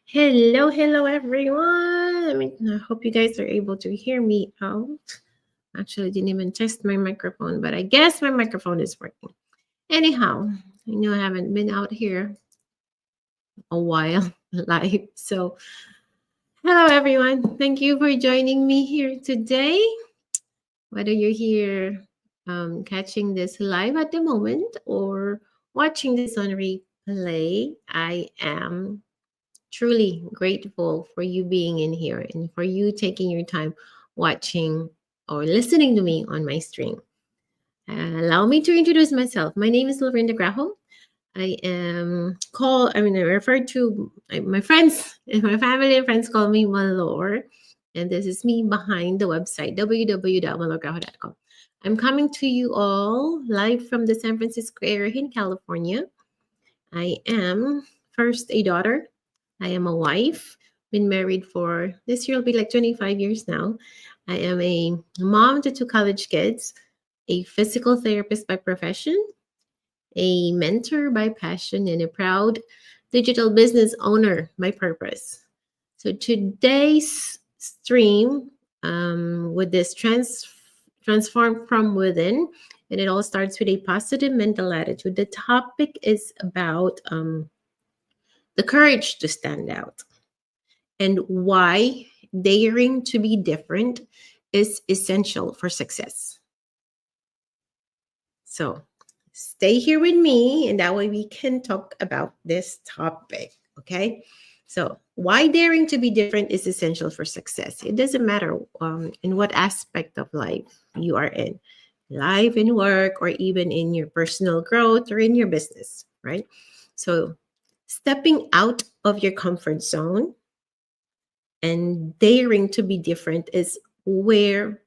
Hello, everyone. I hope you guys are able to hear me out. Actually, didn't even test my microphone, but I guess my microphone is working. Anyhow, I know I haven't been out here a while live. So, hello, everyone. Thank you for joining me here today. Whether you're here catching this live at the moment or watching this on replay, I am truly grateful for you being in here and for you taking your time watching or listening to me on my stream. Allow me to introduce myself. My name is Lorinda Graho. I refer to my friends and my family and friends call me Malor. And this is me behind the website, www.malorgraho.com. I'm coming to you all live from the San Francisco area in California. I am first a daughter. I am a wife, been married for this year will be like 25 years now. I am a mom to two college kids, a physical therapist by profession, a mentor by passion, and a proud digital business owner by purpose. So today's stream with this transform from within, and it all starts with a positive mental attitude. The topic is about the courage to stand out and why daring to be different is essential for success. So stay here with me, and that way we can talk about this topic, okay? So why daring to be different is essential for success. It doesn't matter in what aspect of life you are in, life and work, or even in your personal growth or in your business, right? So stepping out of your comfort zone and daring to be different is where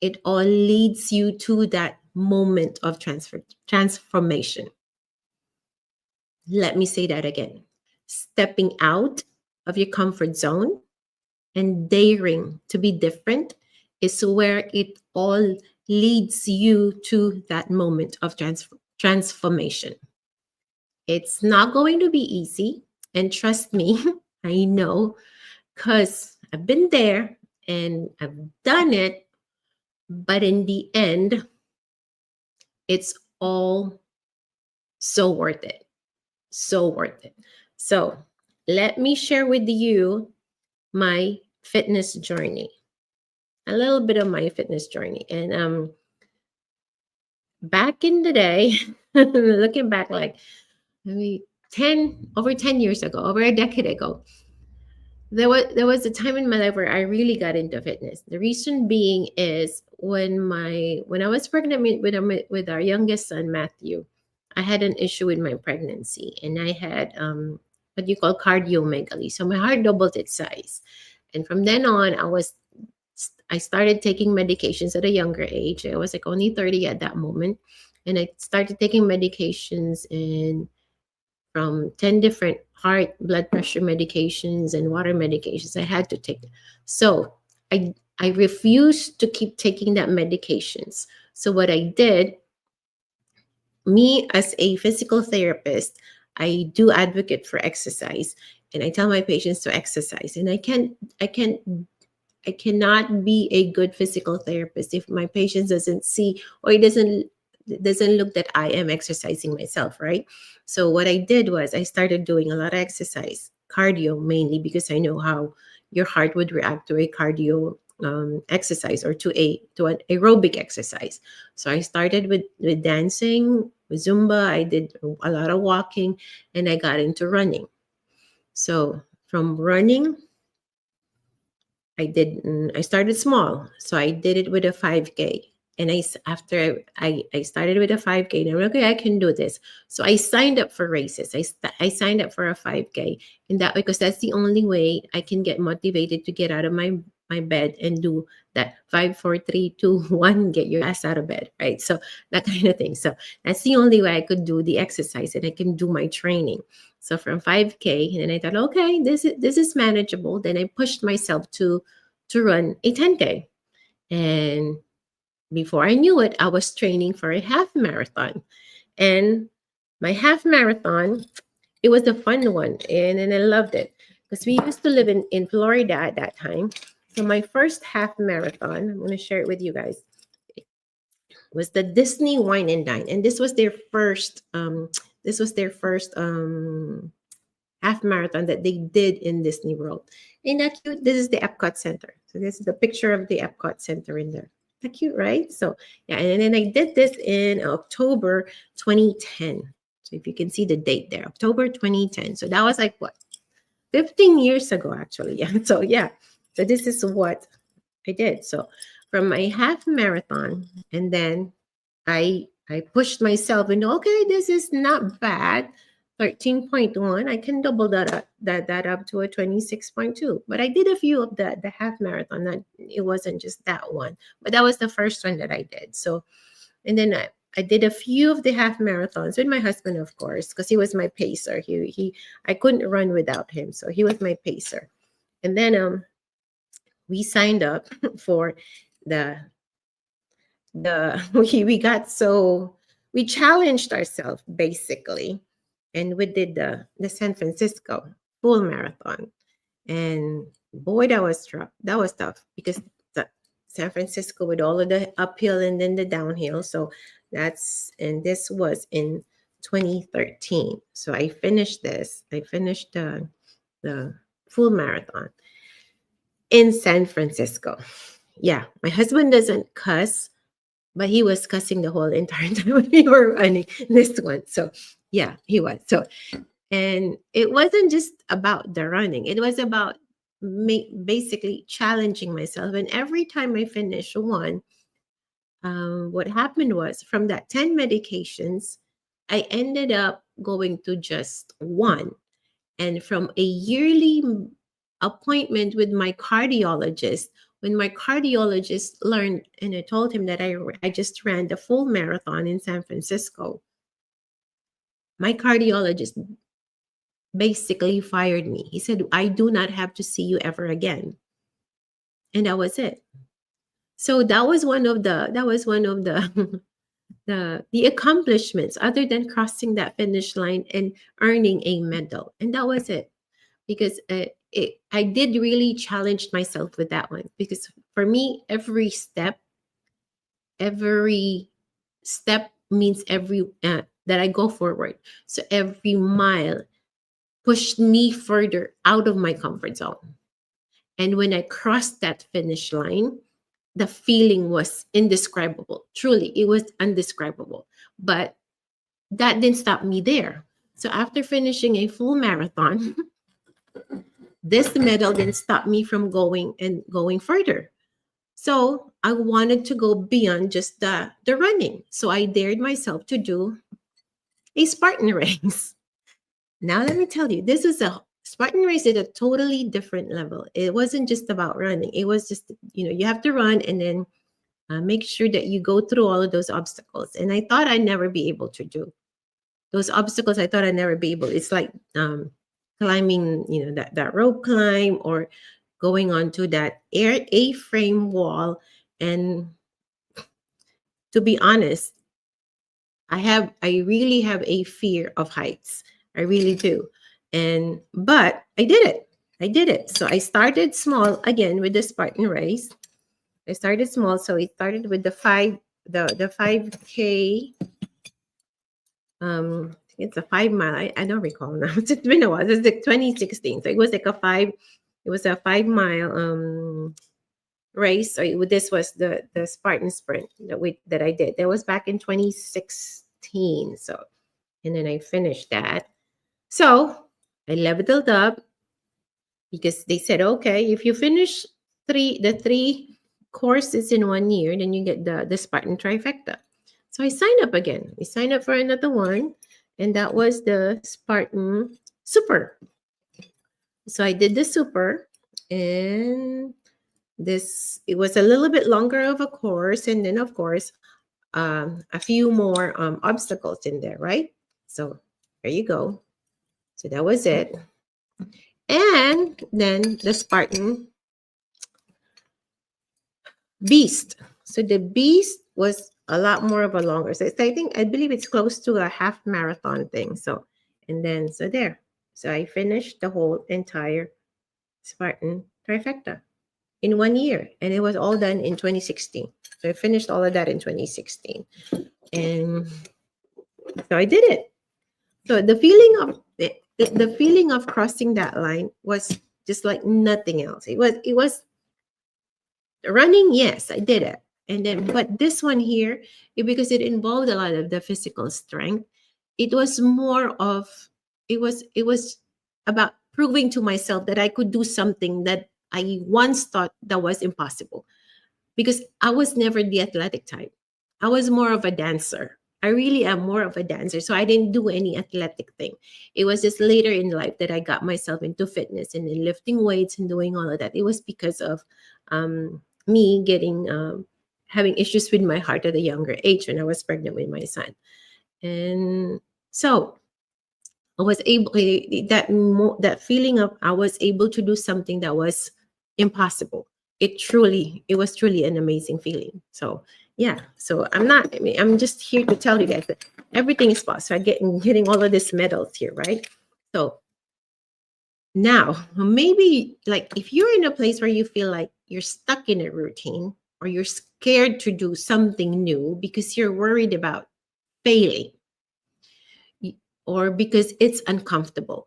it all leads you to that moment of transformation. Let me say that again. Stepping out of your comfort zone and daring to be different is where it all leads you to that moment of transformation. It's not going to be easy. And trust me, I know, because I've been there and I've done it. But in the end, it's all so worth it. So worth it. So let me share with you my fitness journey. A little bit of my fitness journey. And back in the day, looking back like maybe over 10 years ago, over a decade ago, there was a time in my life where I really got into fitness. The reason being is when I was pregnant with our youngest son Matthew, I had an issue with my pregnancy, and I had what you call cardiomegaly. So my heart doubled its size, and from then on, I started taking medications at a younger age. I was like only 30 at that moment, and I started taking medications from 10 different heart, blood pressure medications and water medications I had to take. So I refused to keep taking that medications. So what I did, me as a physical therapist, I do advocate for exercise, and I tell my patients to exercise. And I cannot be a good physical therapist if my patient doesn't see or it doesn't look that I am exercising myself, right? So what I did was I started doing a lot of exercise, cardio mainly, because I know how your heart would react to a cardio exercise or to an aerobic exercise. So I started with dancing, with Zumba. I did a lot of walking, and I got into running. So from running, I started small. So I did it with a 5K. And after I started with a 5K, and I'm like, okay, I can do this. So I signed up for races. I signed up for a 5K, and that because that's the only way I can get motivated to get out of my bed and do that 5, 4, 3, 2, 1, get your ass out of bed, right? So that kind of thing. So that's the only way I could do the exercise, and I can do my training. So from 5K, and then I thought, okay, this is manageable. Then I pushed myself to run a 10K, and before I knew it, I was training for a half marathon. And my half marathon it was a fun one, and I loved it because we used to live in Florida at that time. So my first half marathon, I'm going to share it with you guys, was the Disney Wine and Dine, and this was their first. This was their first half marathon that they did in Disney World. Ain't that cute? This is the Epcot Center. So this is the picture of the Epcot Center in there. That cute, right? So yeah, and then I did this in October 2010. So if you can see the date there, October 2010. So that was like what, 15 years ago, actually. Yeah. So yeah. So this is what I did. So from my half marathon, and then I pushed myself and okay, this is not bad. 13.1. I can double that up to a 26.2. But I did a few of the half marathon. That it wasn't just that one, but that was the first one that I did. So and then I did a few of the half marathons with my husband, of course, because he was my pacer. He I couldn't run without him, so he was my pacer. And then we signed up for the we got so we challenged ourselves basically, and we did the San Francisco full marathon. And boy, that was tough because the San Francisco with all of the uphill and then the downhill. So this was in 2013. So I finished this. I finished the full marathon in San Francisco. Yeah, my husband doesn't cuss, but he was cussing the whole entire time when we were running this one. So yeah, he was. So and it wasn't just about the running. It was about basically challenging myself. And every time I finished one, what happened was from that 10 medications, I ended up going to just one. And from a yearly appointment with my cardiologist, when my cardiologist learned and I told him that I just ran the full marathon in San Francisco, my cardiologist basically fired me. He said, I do not have to see you ever again. And that was it. So that was one of the the accomplishments other than crossing that finish line and earning a medal. And that was it. Because I did really challenge myself with that one. Because for me, every step means every that I go forward. So every mile pushed me further out of my comfort zone. And when I crossed that finish line, the feeling was indescribable. Truly, it was indescribable. But that didn't stop me there. So after finishing a full marathon, this medal didn't stop me from going further. So I wanted to go beyond just the running. So I dared myself to do a Spartan race. Now let me tell you, this is a Spartan race at a totally different level. It wasn't just about running. It was just, you have to run and then make sure that you go through all of those obstacles. And I thought I'd never be able to do those obstacles. I thought I'd never be able. It's like climbing, that rope climb or going onto that A-frame wall. And to be honest, I really have a fear of heights. I really do. But I did it. So I started small again with the Spartan race. I started small. So I started with the 5K. It's a 5 mile. I don't recall now. It's been a while. It's like 2016. So it was like a 5 mile race. So this was the Spartan sprint that I did. That was back in 2016. So, and then I finished that. So I leveled up because they said, okay, if you finish the three courses in 1 year, then you get the Spartan trifecta. So I signed up again. We signed up for another one, and that was the Spartan Super. So I did the Super, and it was a little bit longer of a course, and then of course a few more obstacles in there, right? So there you go. So that was it. And then the Spartan Beast. So the Beast was a lot more of a longer. So I believe it's close to a half marathon thing. So And then, so there. So I finished the whole entire Spartan trifecta in 1 year. And it was all done in 2016. So I finished all of that in 2016. And so I did it. So the feeling of crossing that line was just like nothing else. It was running, yes, I did it. And then, but this one here, because it involved a lot of the physical strength, it was more of, it was about proving to myself that I could do something that I once thought that was impossible. Because I was never the athletic type. I was more of a dancer. I really am more of a dancer. So I didn't do any athletic thing. It was just later in life that I got myself into fitness and in lifting weights and doing all of that. It was because of me getting having issues with my heart at a younger age when I was pregnant with my son. And so I was able, that feeling of I was able to do something that was impossible. It was truly an amazing feeling. So yeah, so I'm just here to tell you guys that everything is possible. I'm getting all of these medals here, right? So now maybe like if you're in a place where you feel like you're stuck in a routine or you're scared to do something new because you're worried about failing or because it's uncomfortable.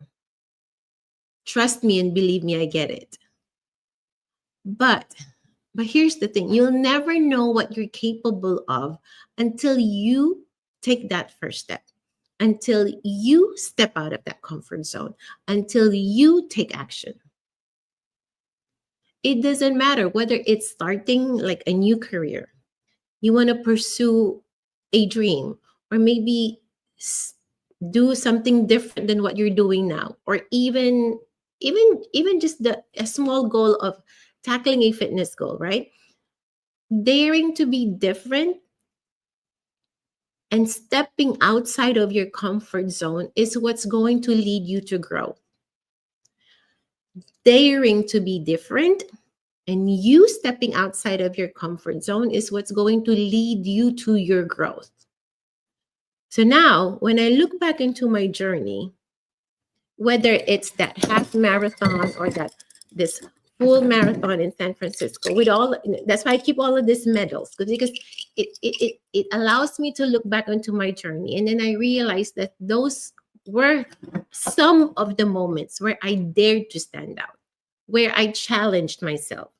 Trust me and believe me, I get it. But here's the thing. You'll never know what you're capable of until you take that first step, until you step out of that comfort zone, until you take action. It doesn't matter whether it's starting like a new career, you want to pursue a dream, or maybe do something different than what you're doing now, or even just a small goal of tackling a fitness goal, right? Daring to be different and stepping outside of your comfort zone is what's going to lead you to grow. Daring to be different and you stepping outside of your comfort zone is what's going to lead you to your growth. So now, when I look back into my journey, whether it's that half marathon or this full marathon in San Francisco, that's why I keep all of these medals, because it allows me to look back into my journey. And then I realized that those were some of the moments where I dared to stand out, where I challenged myself.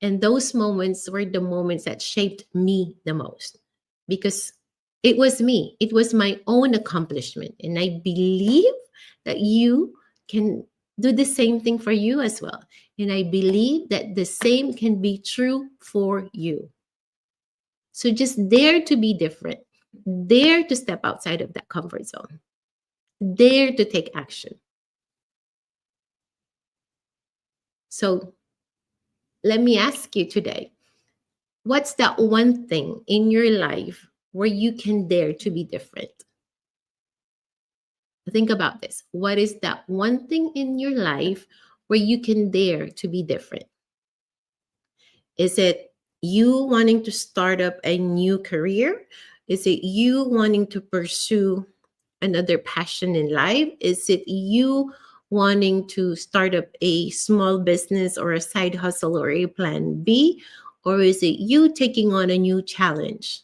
And those moments were the moments that shaped me the most, because it was me. It was my own accomplishment. And I believe that you can do the same thing for you as well. And I believe that the same can be true for you. So just dare to be different. Dare to step outside of that comfort zone. Dare to take action. So let me ask you today, what's that one thing in your life where you can dare to be different? Think about this. What is that one thing in your life where you can dare to be different? Is it you wanting to start up a new career? Is it you wanting to pursue another passion in life? Is it you wanting to start up a small business or a side hustle or a plan B? Or is it you taking on a new challenge?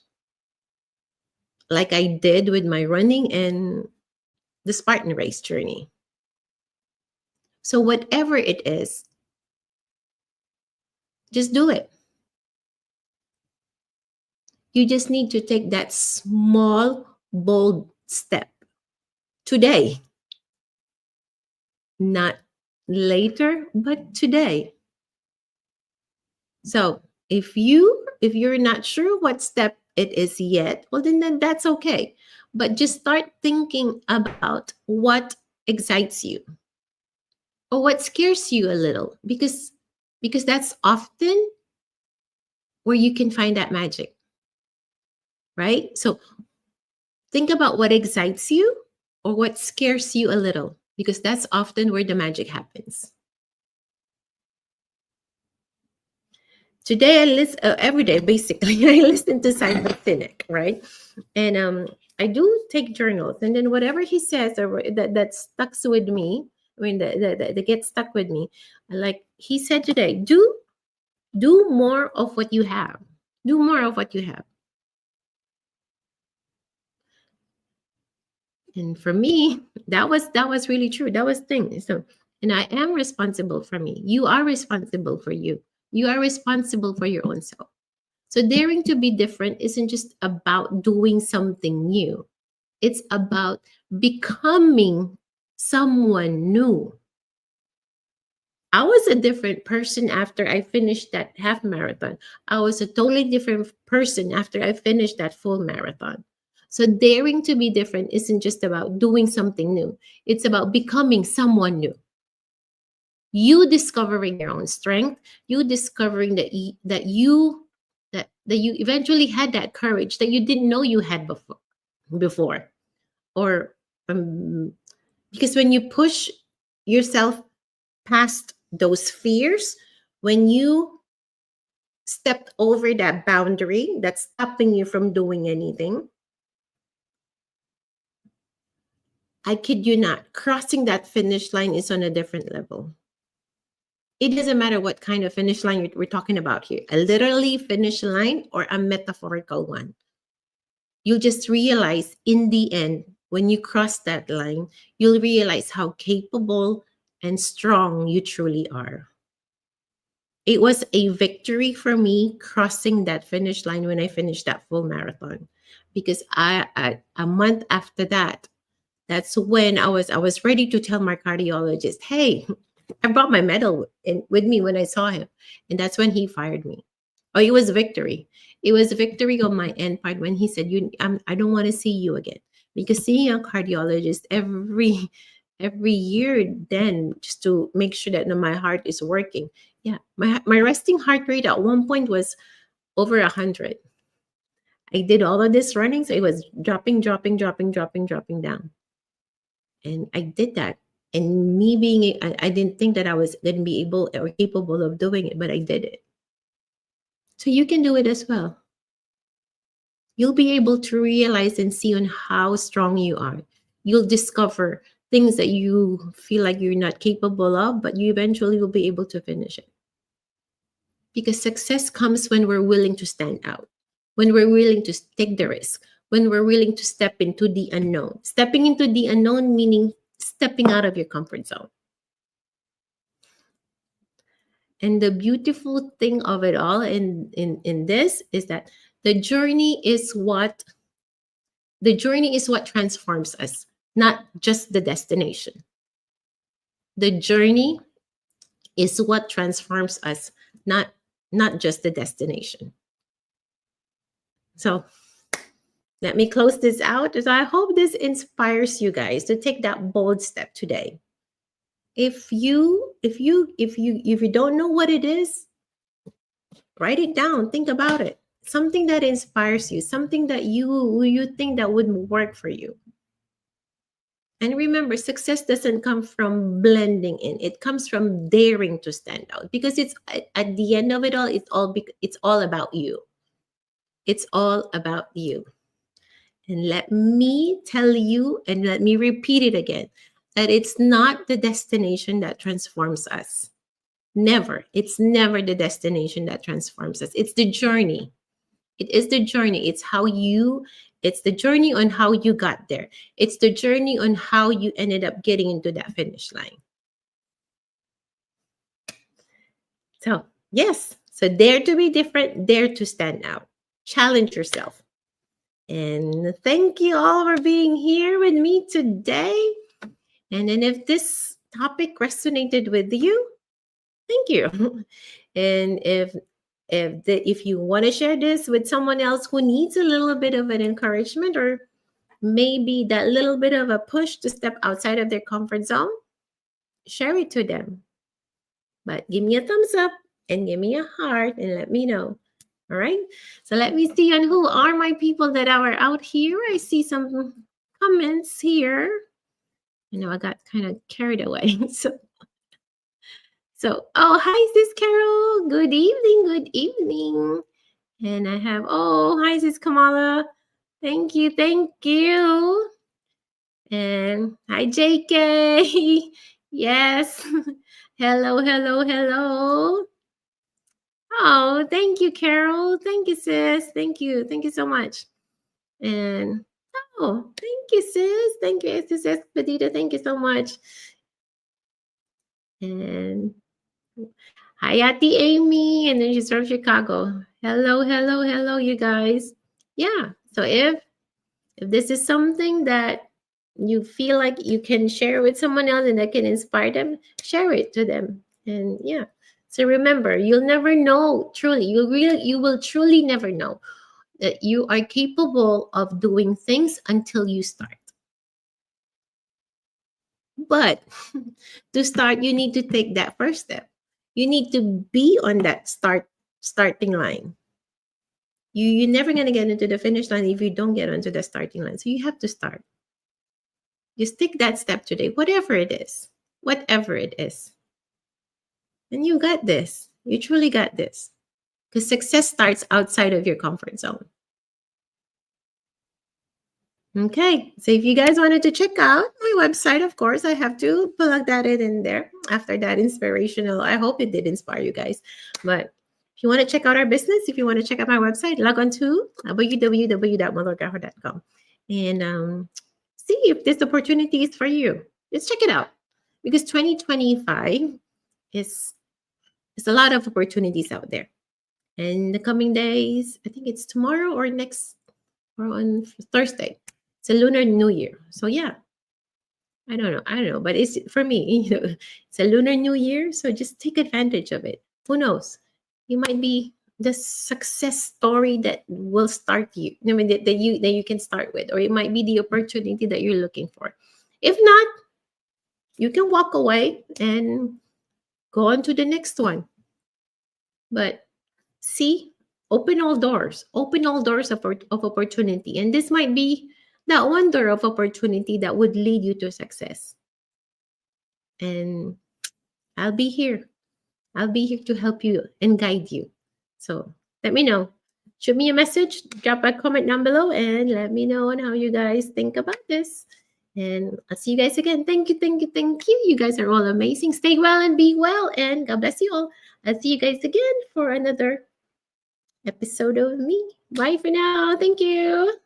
Like I did with my running and the Spartan race journey. So whatever it is, just do it. You just need to take that small, bold step today. Not later, but today. So if you're not sure what step it is yet, well then that's okay. But just start thinking about what excites you or what scares you a little, because that's often where you can find that magic, right? So think about what excites you or what scares you a little, because that's often where the magic happens. Today I listen every day basically. I listen to Simon Sinek, right? And I do take journals, and then whatever he says or that stucks with me, I mean that gets stuck with me, like he said today, do more of what you have. Do more of what you have. And for me, that was really true. That was thing. So, and I am responsible for me. You are responsible for you. You are responsible for your own self. So daring to be different isn't just about doing something new. It's about becoming someone new. I was a different person after I finished that half marathon. I was a totally different person after I finished that full marathon. So, daring to be different isn't just about doing something new, it's about becoming someone new. You discovering your own strength, you discovering that you eventually had that courage that you didn't know you had before. Or because when you push yourself past those fears, when you stepped over that boundary that's stopping you from doing anything, I kid you not, crossing that finish line is on a different level. It doesn't matter what kind of finish line we're talking about here, a literally finish line or a metaphorical one. You'll just realize in the end, when you cross that line, you'll realize how capable and strong you truly are. It was a victory for me crossing that finish line when I finished that full marathon, because a month after that, that's when I was ready to tell my cardiologist, "Hey, I brought my medal with me when I saw him," and that's when he fired me. Oh, it was victory. It was victory on my end part when he said, I don't want to see you again," because seeing a cardiologist every year, then just to make sure that my heart is working. Yeah, my resting heart rate at one point was over 100. I did all of this running, so it was dropping, dropping, dropping, dropping, dropping down. And I did that. And me I didn't think that I was going to be able or capable of doing it, but I did it. So you can do it as well. You'll be able to realize and see on how strong you are. You'll discover things that you feel like you're not capable of, but you eventually will be able to finish it. Because success comes when we're willing to stand out, when we're willing to take the risk, when we're willing to step into the unknown. Stepping into the unknown meaning stepping out of your comfort zone. And the beautiful thing of it all in this is that the journey is what transforms us, not just the destination. The journey is what transforms us, not just the destination. So let me close this out, as I hope this inspires you guys to take that bold step today. If you don't know what it is, write it down, think about it. Something that inspires you, something that you think that would work for you. And remember, success doesn't come from blending in. It comes from daring to stand out, because it's at the end of it all, it's all about you. It's all about you. And let me tell you, and let me repeat it again, that it's not the destination that transforms us. Never. It's never the destination that transforms us. It's the journey. It is the journey. It's the journey on how you got there. It's the journey on how you ended up getting into that finish line. So, yes. So dare to be different, dare to stand out. Challenge yourself. And thank you all for being here with me today. And then if this topic resonated with you, thank you. And if you want to share this with someone else who needs a little bit of an encouragement, or maybe that little bit of a push to step outside of their comfort zone, share it to them. But give me a thumbs up and give me a heart and let me know. All right. So let me see on who are my people that are out here. I see some comments here. I got kind of carried away. So, oh, hi, Sis Carol. Good evening. Good evening. And I have, oh, hi, Sis Kamala. Thank you. Thank you. And hi, JK. Yes. Hello, hello, hello. Oh, thank you, Carol. Thank you, sis. Thank you. Thank you so much. And oh, thank you, sis. Thank you, sis Expedita. Thank you so much. And hi, Auntie Amy. And then she's from Chicago. Hello, hello, hello, you guys. Yeah. So if this is something that you feel like you can share with someone else and that can inspire them, share it to them. And yeah. So remember, you'll never know truly. You will truly never know that you are capable of doing things until you start. But to start, you need to take that first step. You need to be on that starting line. You're never gonna get into the finish line if you don't get onto the starting line. So you have to start. Just take that step today, whatever it is. Whatever it is. And you got this. You truly got this. Because success starts outside of your comfort zone. Okay, so if you guys wanted to check out my website, of course, I have to plug that in there after that inspirational. I hope it did inspire you guys. But if you want to check out our business, if you want to check out my website, log on to www.malorgajo.com and see if this opportunity is for you. Just check it out because 2025 is a lot of opportunities out there. And the coming days, I think it's tomorrow or next or on Thursday. It's a Lunar New Year. So yeah, I don't know, but it's for me, it's a Lunar New Year. So just take advantage of it. Who knows? You might be the success story that will start you. I mean, that you can start with, or it might be the opportunity that you're looking for. If not, you can walk away and go on to the next one. But see, open all doors of opportunity, and this might be that one door of opportunity that would lead you to success. And I'll be here to help you and guide you. So let me know, shoot me a message, drop a comment down below, and let me know on how you guys think about this. And I'll see you guys again. Thank you, thank you, thank you. You guys are all amazing. Stay well and be well, and God bless you all. I'll see you guys again for another episode of me. Bye for now. Thank you.